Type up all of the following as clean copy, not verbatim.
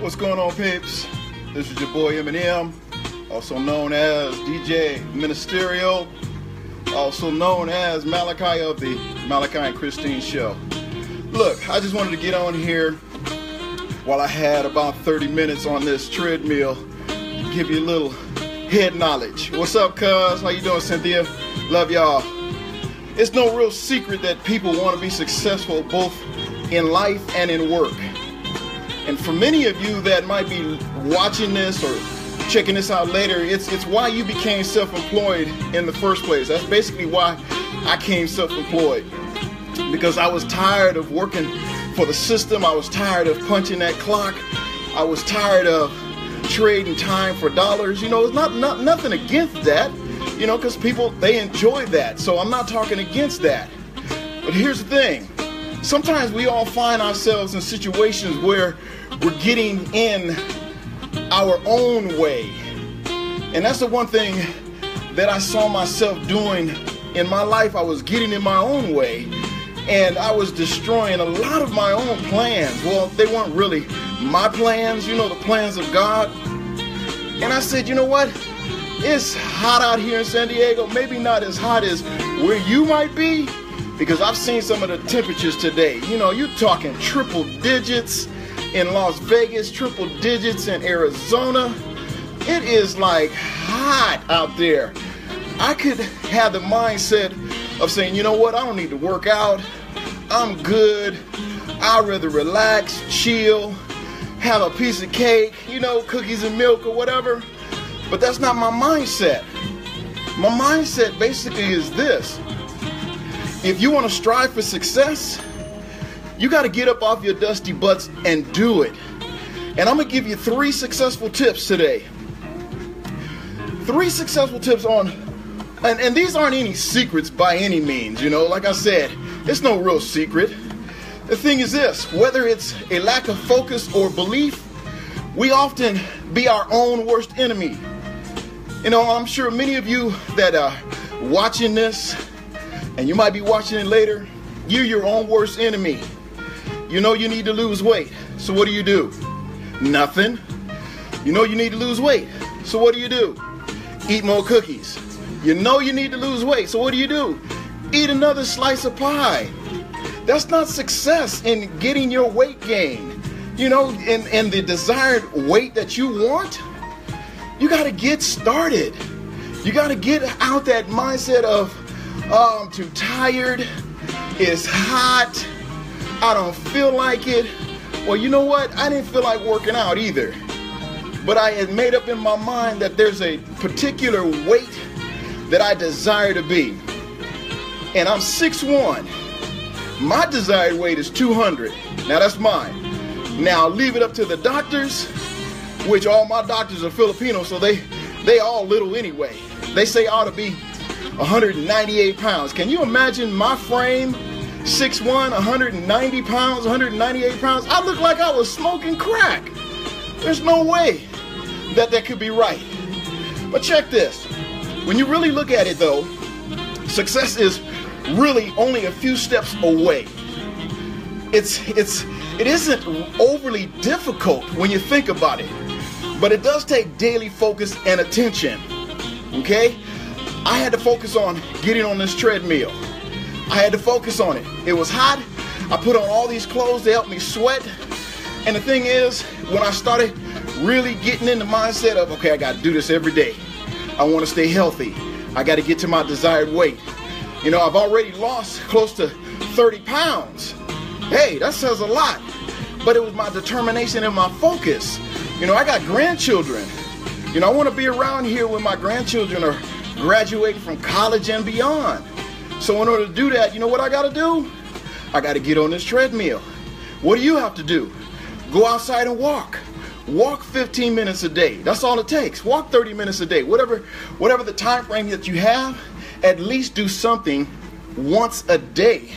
What's going on, peeps? This is your boy Eminem, also known as DJ Ministerial, also known as Malachi of the Malachi and Christine Show. Look, I just wanted to get on here while I had about 30 minutes on this treadmill to give you a little head knowledge. What's up, cuz? How you doing, Cynthia? Love y'all. It's no real secret that people want to be successful both in life and in work. And for many of you that might be watching this or checking this out later, it's why you became self-employed in the first place. That's basically why I became self-employed. Because I was tired of working for the system. I was tired of punching that clock. I was tired of trading time for dollars. You know, it's nothing against that, you know, because people, they enjoy that. So I'm not talking against that. But here's the thing. Sometimes we all find ourselves in situations where we're getting in our own way. And that's the one thing that I saw myself doing in my life. I was getting in my own way, and I was destroying a lot of my own plans. Well, they weren't really my plans, you know, the plans of God. And I said, you know what? It's hot out here in San Diego. Maybe not as hot as where you might be, because I've seen some of the temperatures today. You know, you're talking triple digits in Las Vegas, triple digits in Arizona. It is like hot out there. I could have the mindset of saying, you know what, I don't need to work out. I'm good. I'd rather relax, chill, have a piece of cake, you know, cookies and milk or whatever. But that's not my mindset. My mindset basically is this. If you want to strive for success, you got to get up off your dusty butts and do it. And I'm going to give you 3 successful tips today. 3 successful tips on, and these aren't any secrets by any means, you know, like I said, it's no real secret. The thing is this, whether it's a lack of focus or belief, we often be our own worst enemy. You know, I'm sure many of you that are watching this, and you might be watching it later, you're your own worst enemy. You know you need to lose weight, so what do? Nothing. You know you need to lose weight, so what do? Eat more cookies. You know you need to lose weight, so what do? Eat another slice of pie. That's not success in getting your weight gain. You know, in the desired weight that you want, you got to get started. You got to get out that mindset of, oh, I'm too tired, it's hot, I don't feel like it. Well, you know what? I didn't feel like working out either. But I had made up in my mind that there's a particular weight that I desire to be. And I'm 6'1". My desired weight is 200. Now that's mine. Now leave it up to the doctors, which all my doctors are Filipino, so they all little anyway. They say I ought to be 198 pounds. Can you imagine my frame? 6'1", 190 pounds, 198 pounds. I look like I was smoking crack. There's no way that could be right. But check this. When you really look at it though, success is really only a few steps away. It isn't overly difficult when you think about it, but it does take daily focus and attention. Okay? I had to focus on getting on this treadmill. I had to focus on it. It was hot. I put on all these clothes to help me sweat. And the thing is, when I started really getting in the mindset of, okay, I got to do this every day. I want to stay healthy. I got to get to my desired weight. You know, I've already lost close to 30 pounds. Hey, that says a lot. But it was my determination and my focus. You know, I got grandchildren. You know, I want to be around here when my grandchildren are graduating from college and beyond. So in order to do that, you know what I got to do? I got to get on this treadmill. What do you have to do? Go outside and walk. Walk 15 minutes a day. That's all it takes. Walk 30 minutes a day. Whatever the time frame that you have, at least do something once a day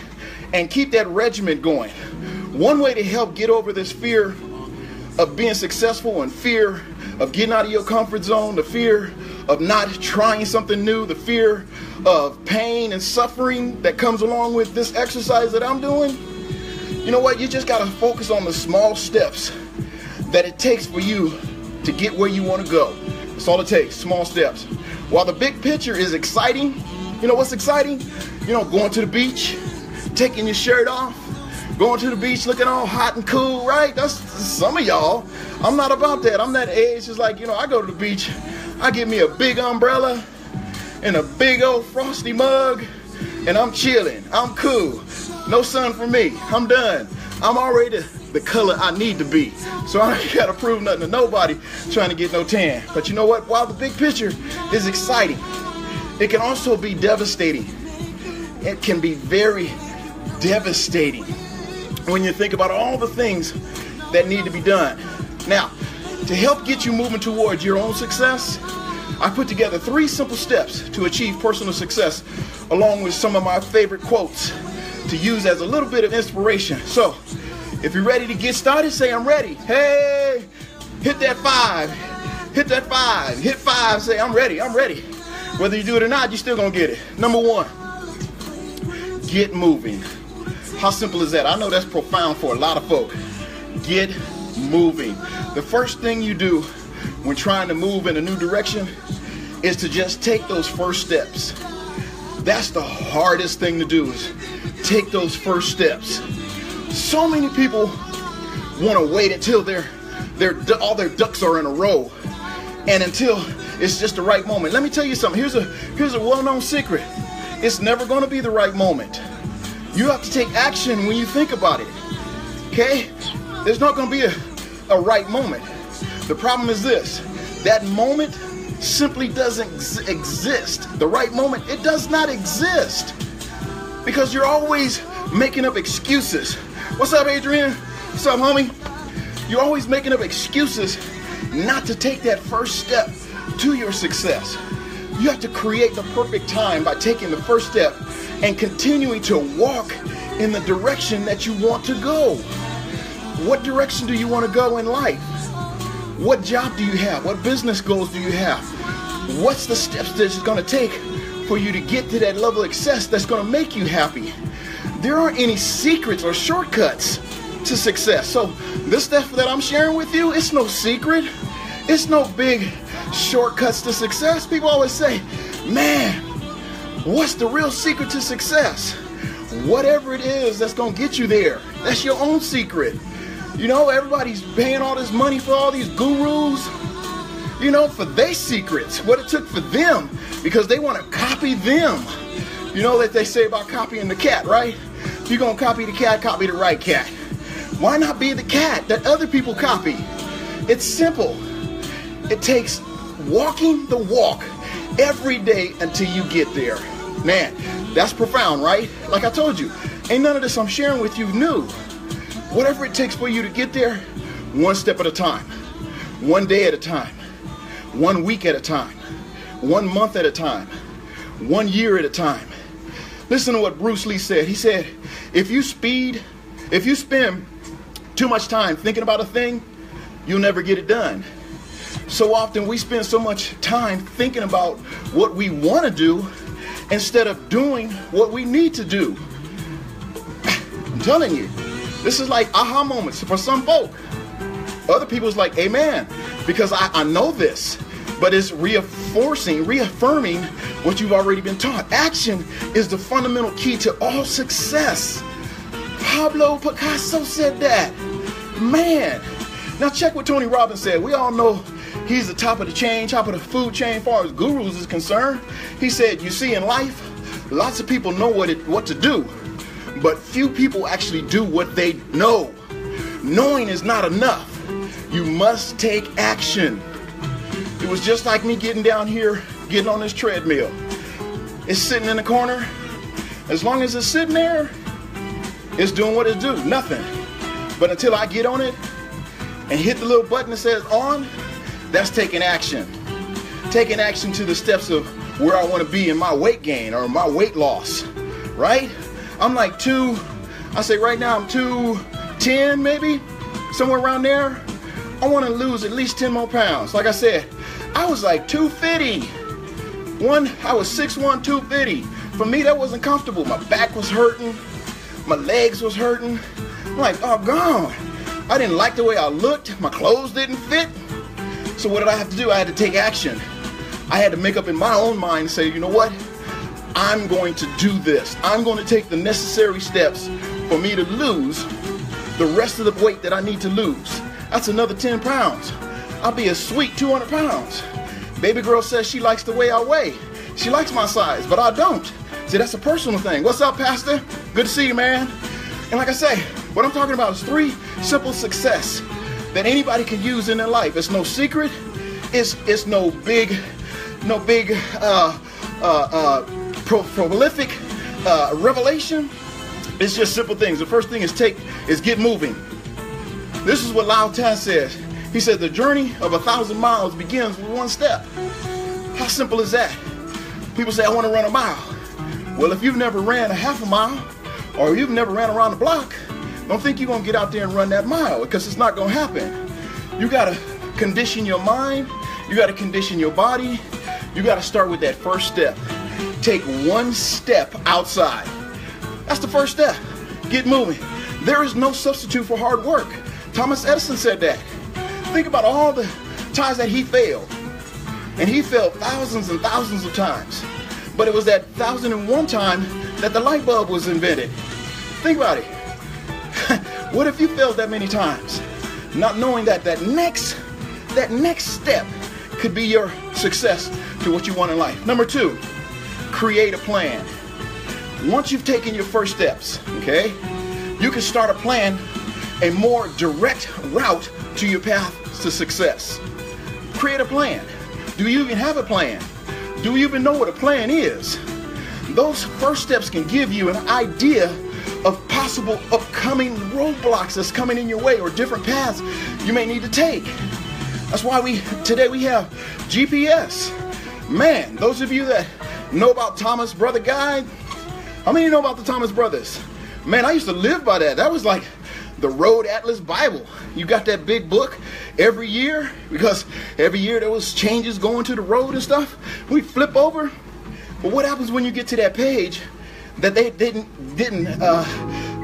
and keep that regimen going. One way to help get over this fear of being successful and fear of getting out of your comfort zone, the fear of not trying something new, the fear of pain and suffering that comes along with this exercise that I'm doing, you know what? You just got to focus on the small steps that it takes for you to get where you want to go. That's all it takes, small steps. While the big picture is exciting, you know what's exciting? You know, going to the beach, taking your shirt off, going to the beach looking all hot and cool, right? That's some of y'all. I'm not about that. I'm that age. It's like, you know, I go to the beach, I get me a big umbrella and a big old frosty mug, and I'm chilling. I'm cool. No sun for me. I'm done. I'm already the color I need to be. So I ain't got to prove nothing to nobody trying to get no tan. But you know what? While the big picture is exciting, it can also be devastating. It can be very devastating when you think about all the things that need to be done. Now, to help get you moving towards your own success, I put together 3 simple steps to achieve personal success, along with some of my favorite quotes to use as a little bit of inspiration. So, if you're ready to get started, say I'm ready. Hey, hit that 5. Hit that 5. Hit 5. Say I'm ready. I'm ready. Whether you do it or not, you're still gonna get it. Number 1, get moving. How simple is that? I know that's profound for a lot of folk. Get moving. The first thing you do when trying to move in a new direction is to just take those first steps. That's the hardest thing to do, is take those first steps. So many people want to wait until all their ducks are in a row, and until it's just the right moment. Let me tell you something. Here's a well-known secret. It's never going to be the right moment. You have to take action when you think about it. Okay? There's not going to be a right moment. The problem is this: that moment simply doesn't exist. The right moment, it does not exist, because you're always making up excuses. What's up, Adrian? What's up, homie? You're always making up excuses not to take that first step to your success. You have to create the perfect time by taking the first step and continuing to walk in the direction that you want to go. What direction do you want to go in life? What job do you have? What business goals do you have? What's the steps that it's going to take for you to get to that level of success that's going to make you happy? There aren't any secrets or shortcuts to success. So this stuff that I'm sharing with you, it's no secret. It's no big shortcuts to success. People always say, man, what's the real secret to success? Whatever it is that's going to get you there, that's your own secret. You know, everybody's paying all this money for all these gurus, you know, for their secrets, what it took for them, because they want to copy them. You know that they say about copying the cat, right? If you're going to copy the cat, copy the right cat. Why not be the cat that other people copy? It's simple. It takes walking the walk every day until you get there. Man, that's profound, right? Like I told you, ain't none of this I'm sharing with you new. Whatever it takes for you to get there, one step at a time, one day at a time, 1 week at a time, 1 month at a time, 1 year at a time. Listen to what Bruce Lee said. He said, if you spend too much time thinking about a thing, you'll never get it done. So often we spend so much time thinking about what we want to do instead of doing what we need to do. I'm telling you, this is like aha moments for some folk. Other people's like, amen, because I know this. But it's reaffirming what you've already been taught. Action is the fundamental key to all success. Pablo Picasso said that. Man. Now check what Tony Robbins said. We all know he's the top of the chain, top of the food chain as far as gurus is concerned. He said, you see, in life, lots of people know what to do, but few people actually do what they know. Knowing is not enough. You must take action. It was just like me getting down here, getting on this treadmill. It's sitting in the corner. As long as it's sitting there, it's doing what it do, nothing. But until I get on it and hit the little button that says on, that's taking action. Taking action to the steps of where I want to be in my weight gain or my weight loss, right? I'm like I say right now I'm 210 maybe, somewhere around there. I want to lose at least 10 more pounds. Like I said, I was like 250. I was 6'1", 250. For me, that wasn't comfortable. My back was hurting. My legs was hurting. I'm like, oh, God. I didn't like the way I looked. My clothes didn't fit. So what did I have to do? I had to take action. I had to make up in my own mind and say, you know what? I'm going to do this. I'm going to take the necessary steps for me to lose the rest of the weight that I need to lose. That's another 10 pounds. I'll be a sweet 200 pounds. Baby girl says she likes the way I weigh. She likes my size, but I don't. See, that's a personal thing. What's up, Pastor? Good to see you, man. And like I say, what I'm talking about is 3 simple success that anybody can use in their life. It's no secret. It's no big prolific revelation. It's just simple things. The first thing is get moving. This is what Lao Tzu says. He said the journey of 1,000 miles begins with 1 step. How simple is that? People say, I want to run a mile. Well, if you've never ran a half a mile, or you've never ran around the block, don't think you're going to get out there and run that mile, because it's not going to happen. You got to condition your mind. You got to condition your body. You got to start with that first step. Take 1 step outside. That's the first step. Get moving. There is no substitute for hard work. Thomas Edison said that. Think about all the times that he failed. And he failed thousands and thousands of times. But it was that 1,001 time that the light bulb was invented. Think about it. What if you failed that many times? Not knowing that next step could be your success to what you want in life. Number 2, create a plan. Once you've taken your first steps, okay, you can start a plan, a more direct route to your path to success. Create a plan. Do you even have a plan? Do you even know what a plan is? Those first steps can give you an idea of possible upcoming roadblocks that's coming in your way, or different paths you may need to take. That's why today we have GPS. Man, those of you that know about Thomas Brother Guide, how many know about the Thomas Brothers? Man, I used to live by that. That was like the Road Atlas Bible. You got that big book every year, because every year there was changes going to the road and stuff. We flip over. But what happens when you get to that page that they didn't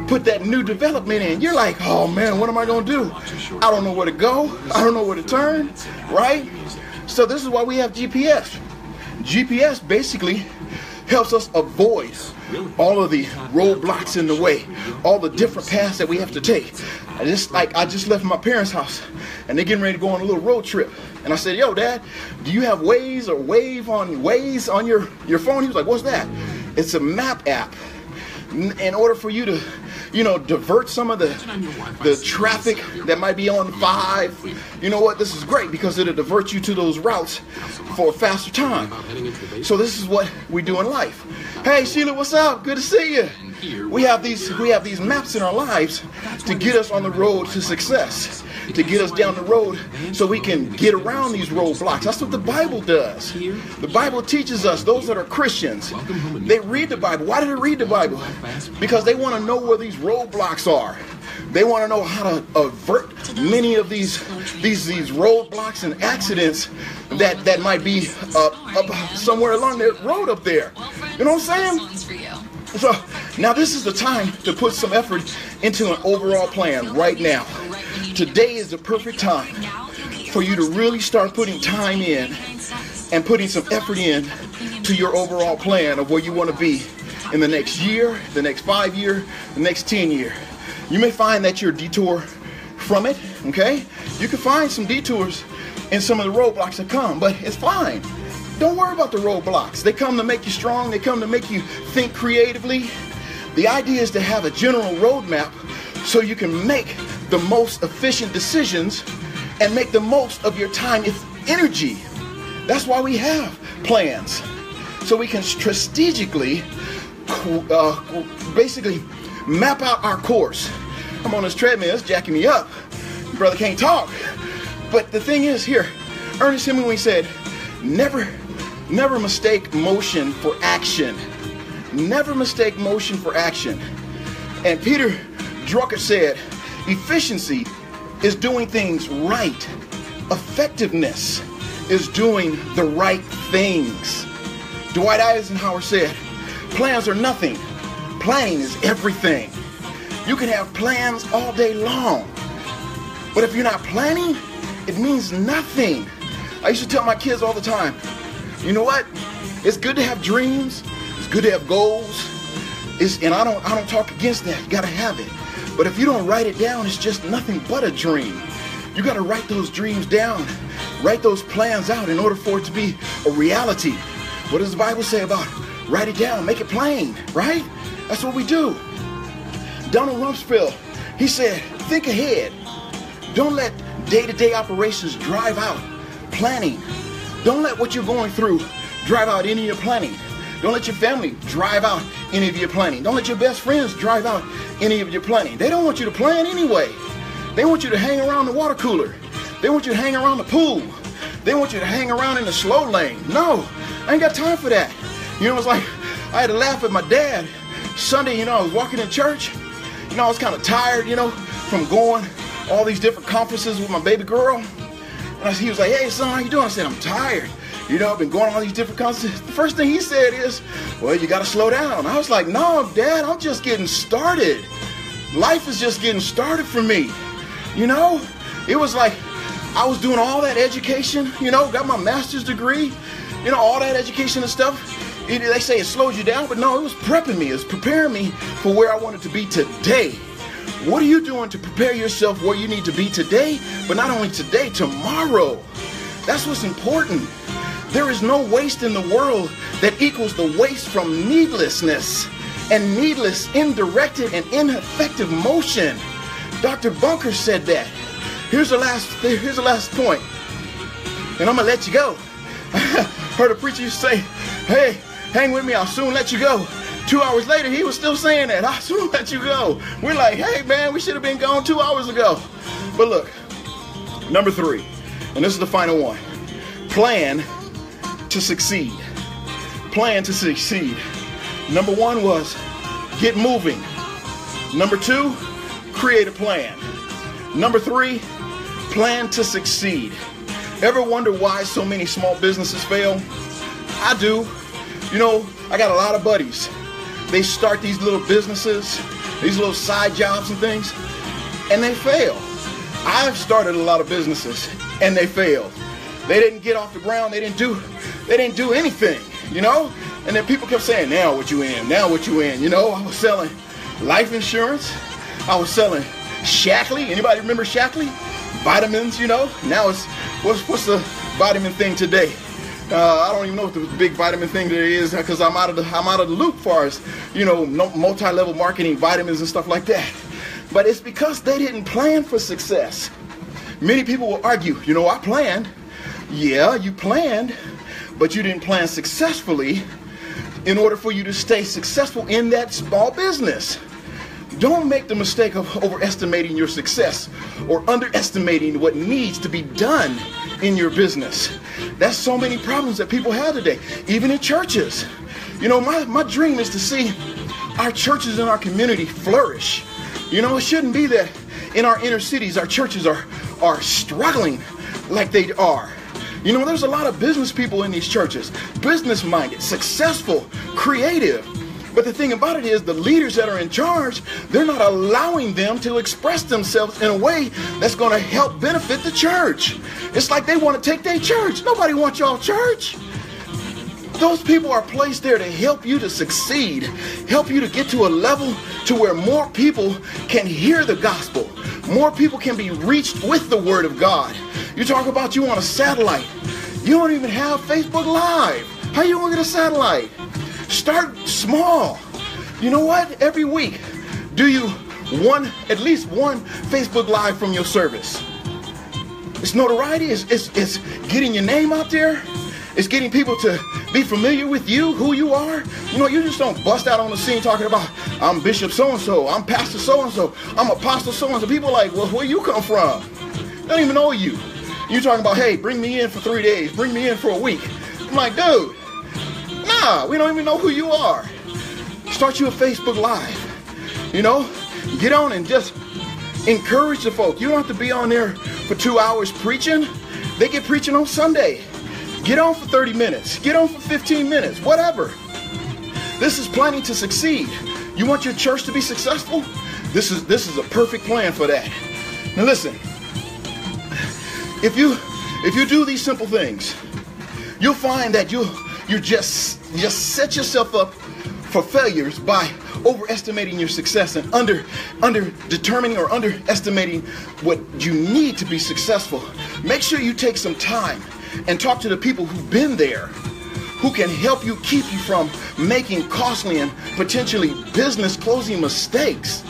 put that new development in? You're like, oh man, what am I going to do? I don't know where to go. I don't know where to turn, right? So this is why we have GPS. GPS basically helps us avoid all of the roadblocks in the way, all the different paths that we have to take. I just left my parents' house, and they're getting ready to go on a little road trip. And I said, yo, Dad, do you have Waze or Waze on your phone? He was like, what's that? It's a map app. In order for you to, divert some of the traffic that might be on 5, you know what? This is great, because it'll divert you to those routes for a faster time. So this is what we do in life. Hey, Sheila, what's up? Good to see you. We have these maps in our lives to get us on the road to success, to get us down the road so we can get around these roadblocks. That's what the Bible does. The Bible teaches us, those that are Christians, they read the Bible. Why do they read the Bible? Because they want to know where these roadblocks are. They want to know how to avert many of these roadblocks and accidents that might be up somewhere along the road up there. You know what I'm saying? So now this is the time to put some effort into an overall plan right now. Today is the perfect time for you to really start putting time in and putting some effort in to your overall plan of where you want to be in the next year, the next 5 year, the next 10 year. You may find that you're detour from it, okay? You can find some detours in some of the roadblocks that come, but it's fine. Don't worry about the roadblocks. They come to make you strong. They come to make you think creatively. The idea is to have a general roadmap so you can make the most efficient decisions and make the most of your time and energy. That's why we have plans. So we can strategically, basically map out our course. I'm on this treadmill, it's jacking me up. Brother can't talk. But the thing is here, Ernest Hemingway said, never mistake motion for action. Never mistake motion for action. And Peter Drucker said, efficiency is doing things right. Effectiveness is doing the right things. Dwight Eisenhower said, plans are nothing. Planning is everything. You can have plans all day long, But if you're not planning, it means nothing. I used to tell my kids all the time, you know what? It's good to have dreams. It's good to have goals. And I don't talk against that. You got to have it. But if you don't write it down, it's just nothing but a dream. You got to write those dreams down. Write those plans out in order for it to be a reality. What does the Bible say about write it down, make it plain, right? That's what we do. Donald Rumsfeld, he said, think ahead. Don't let day-to-day operations drive out planning. Don't let what you're going through drive out any of your planning. Don't let your family drive out any of your planning. Don't let your best friends drive out any of your planning. They don't want you to plan anyway. They want you to hang around the water cooler. They want you to hang around the pool. They want you to hang around in the slow lane. No, I ain't got time for that. You know, it's like I had to laugh at my dad. Sunday, you know, I was walking in church. You know, I was kind of tired, you know, from going all these different conferences with my baby girl. And he was like, hey, son, how you doing? I said, I'm tired. You know, I've been going to all these different conferences. The first thing he said is, well, you got to slow down. I was like, no, Dad, I'm just getting started. Life is just getting started for me. You know, it was like I was doing all that education, you know, got my master's degree, you know, all that education and stuff. They say it slowed you down, but no, it was prepping me. It was preparing me for where I wanted to be today. What are you doing to prepare yourself where you need to be today, but not only today, tomorrow? That's what's important. There is no waste in the world that equals the waste from needlessness and needless, indirected, and ineffective motion. Dr. Bunker said that. Here's the last point, and I'm gonna let you go. Heard a preacher say, hey, hang with me, I'll soon let you go. 2 hours later, he was still saying that. I'll soon let you go. We're like, hey, man, we should have been gone 2 hours ago. But look, number 3, and this is the final one. Plan to succeed. Plan to succeed. Number 1 was get moving. Number 2, create a plan. Number 3, plan to succeed. Ever wonder why so many small businesses fail? I do. You know, I got a lot of buddies. They start these little businesses, these little side jobs and things, and they fail. I've started a lot of businesses and they failed. They didn't get off the ground. They didn't do anything, you know? And then people kept saying, now what you in? Now what you in? You know, I was selling life insurance. I was selling Shackley. Anybody remember Shackley? Vitamins, you know? Now it's, what's the vitamin thing today? I don't even know what the big vitamin thing there is because I'm out of the loop as far as, you know, multi-level marketing, vitamins and stuff like that. But it's because they didn't plan for success. Many people will argue, you know, I planned. Yeah, you planned, but you didn't plan successfully in order for you to stay successful in that small business. Don't make the mistake of overestimating your success or underestimating what needs to be done in your business. That's so many problems that people have today, even in churches. You know, my dream is to see our churches in our community flourish. You know, it shouldn't be that in our inner cities, our churches are struggling like they are. You know, there's a lot of business people in these churches, business-minded, successful, creative. But the thing about it is the leaders that are in charge, they're not allowing them to express themselves in a way that's going to help benefit the church. It's like they want to take their church. Nobody wants y'all church. Those people are placed there to help you to succeed, help you to get to a level to where more people can hear the gospel. More people can be reached with the word of God. You talk about you want a satellite. You don't even have Facebook Live. How you going to get a satellite? Start small. You know what? Every week, do you at least one Facebook Live from your service? It's notoriety. It's getting your name out there. It's getting people to be familiar with you, who you are. You know, you just don't bust out on the scene talking about, I'm Bishop so-and-so, I'm Pastor so-and-so, I'm Apostle so-and-so. People are like, well, where you come from? They don't even know you. You're talking about, hey, bring me in for 3 days, bring me in for a week. I'm like, dude, nah, we don't even know who you are. Start you a Facebook Live. You know, get on and just encourage the folk. You don't have to be on there for 2 hours preaching. They get preaching on Sunday. Get on for 30 minutes. Get on for 15 minutes, whatever. This is planning to succeed. You want your church to be successful? This is a perfect plan for that. Now listen, If you do these simple things, you'll find that you just set yourself up for failures by overestimating your success and underestimating what you need to be successful. Make sure you take some time and talk to the people who've been there, who can help you, keep you from making costly and potentially business closing mistakes.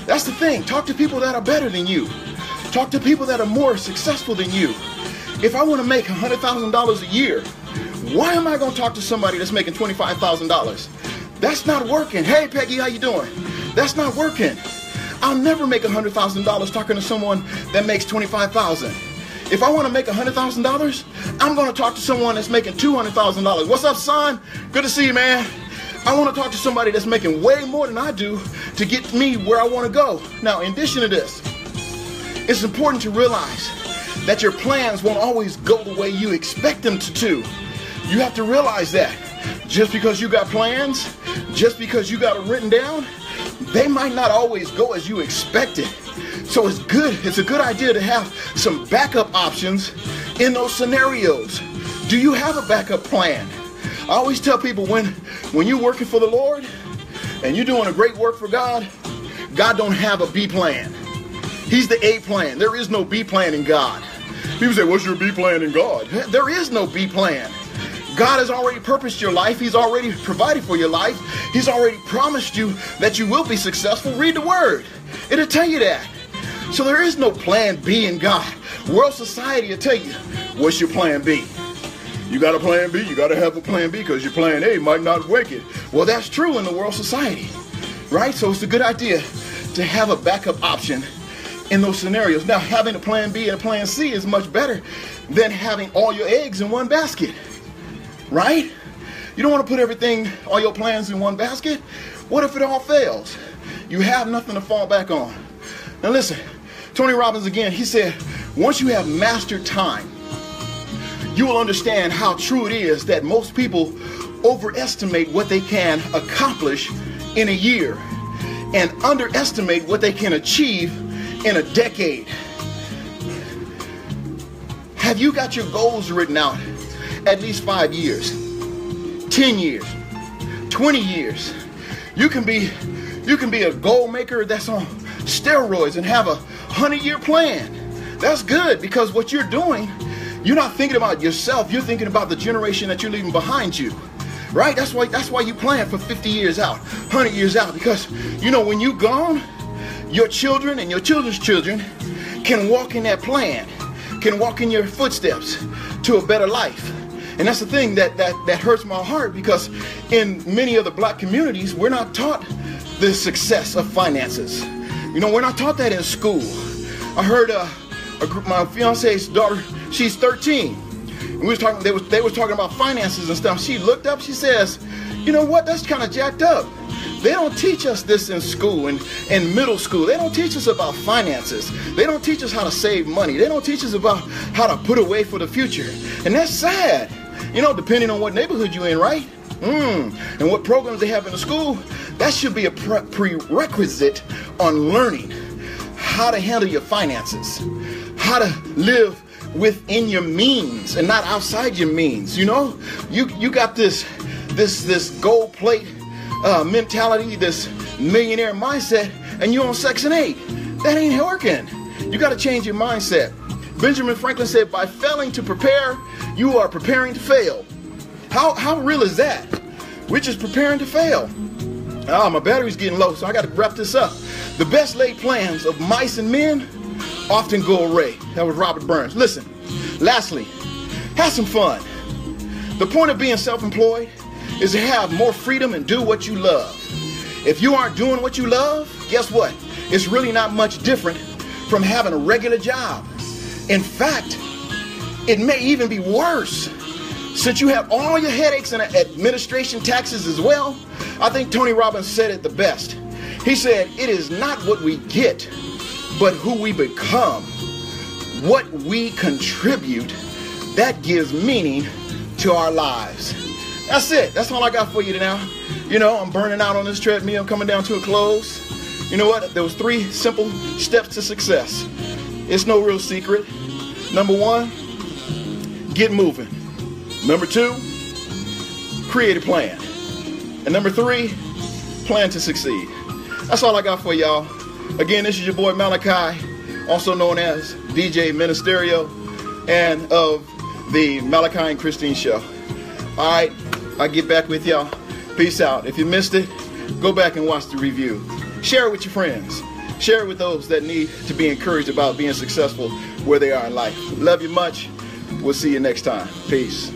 That's the thing. Talk to people that are better than you. Talk to people that are more successful than you. If I want to make $100,000 a year, why am I going to talk to somebody that's making $25,000? That's not working. Hey, Peggy, how you doing? That's not working. I'll never make $100,000 talking to someone that makes $25,000. If I want to make $100,000, I'm going to talk to someone that's making $200,000. What's up, son? Good to see you, man. I want to talk to somebody that's making way more than I do to get me where I want to go. Now, in addition to this, it's important to realize that your plans won't always go the way you expect them to. You have to realize that. Just because you got plans, just because you got it written down, they might not always go as you expected. So it's a good idea to have some backup options in those scenarios. Do you have a backup plan? I always tell people when you're working for the Lord and you're doing a great work for God, God don't have a B plan. He's the A plan. There is no B plan in God. People say, what's your B plan in God? There is no B plan. God has already purposed your life. He's already provided for your life. He's already promised you that you will be successful. Read the word. It'll tell you that. So there is no plan B in God. World society will tell you, what's your plan B? You got a plan B? You got to have a plan B because your plan A might not work it. Well, that's true in the world society, right? So it's a good idea to have a backup option in those scenarios. Now, having a plan B and a plan C is much better than having all your eggs in one basket. Right? You don't want to put all your plans in one basket. What if it all fails? You have nothing to fall back on. Now listen, Tony Robbins again, he said, once you have mastered time, you will understand how true it is that most people overestimate what they can accomplish in a year and underestimate what they can achieve in a decade. Have you got your goals written out? At least 5 years, 10 years, 20 years. You can be a goal maker that's on steroids and have a 100-year plan. That's good because what you're doing, you're not thinking about yourself. You're thinking about the generation that you're leaving behind you. Right? That's why you plan for 50 years out, 100 years out, because when you're gone, your children and your children's children can walk in that plan, can walk in your footsteps to a better life. And that's the thing that hurts my heart, because in many of the black communities, we're not taught the success of finances. We're not taught that in school. I heard my fiance's daughter, she's 13. And they was talking about finances and stuff. She looked up, she says, you know what, that's kind of jacked up. They don't teach us this in school and in middle school. They don't teach us about finances. They don't teach us how to save money. They don't teach us about how to put away for the future. And that's sad. Depending on what neighborhood you're in, right? And what programs they have in the school, that should be a prerequisite on learning how to handle your finances, how to live within your means and not outside your means. You got this gold plate mentality, this millionaire mindset, and you're on Section 8. That ain't working. You got to change your mindset. Benjamin Franklin said, by failing to prepare, you are preparing to fail. How real is that? We're just preparing to fail. My battery's getting low, so I got to wrap this up. The best laid plans of mice and men often go awry. That was Robert Burns. Listen, lastly, have some fun. The point of being self-employed is to have more freedom and do what you love. If you aren't doing what you love, guess what? It's really not much different from having a regular job. In fact, it may even be worse. Since you have all your headaches and administration taxes as well, I think Tony Robbins said it the best. He said, it is not what we get, but who we become. What we contribute, that gives meaning to our lives. That's it. That's all I got for you now. I'm burning out on this treadmill. I'm coming down to a close. You know what? There was 3 simple steps to success. It's no real secret. Number one, get moving. Number two, create a plan. And number three, plan to succeed. That's all I got for y'all. Again, this is your boy Malachi, also known as DJ Ministerio, and of the Malachi and Christine Show. All right, I'll get back with y'all. Peace out. If you missed it, go back and watch the review. Share it with your friends. Share it with those that need to be encouraged about being successful where they are in life. Love you much. We'll see you next time. Peace.